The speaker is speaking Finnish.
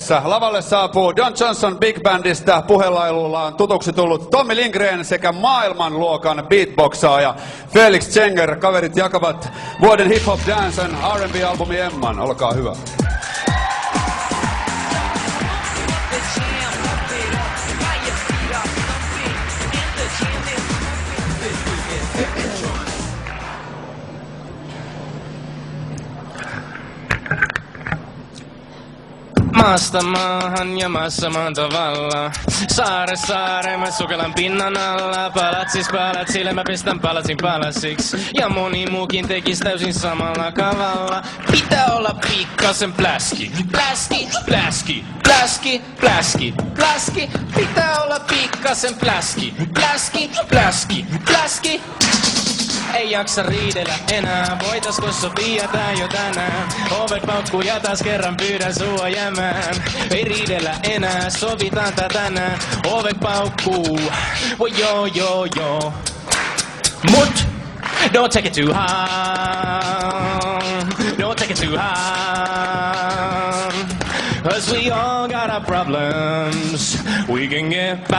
edessä. Lavalle saapuu Don Johnson Big Bandista puhelailullaan tutuksi tullut Tommy Lindgren sekä maailmanluokan beatboxaaja Felix Zenger. Kaverit jakavat vuoden Hip Hop Dance and R&B-albumi Emman. Olkaa hyvä. Maasta maahan ja maassa maan tavalla. Saare mä sukellan pinnan alla. Palatsille mä pestän palatsiksi. Ja moni muukin tekis täysin samalla kavalla. Pitää olla pikkasen pläski. Pläski. Pitää olla pikkasen pläski. Ei jaksa riidellä enää, voitaisko sopia tää jo tänään? Ovet paukkuu ja taas kerran pyydän sua jäämään. Ei riidellä enää, sovitaan tää tänään. Ovet paukkuu, oh, joo. Mut, don't take it too hard. Don't take it too hard. 'Cause we all got our problems. We can get by.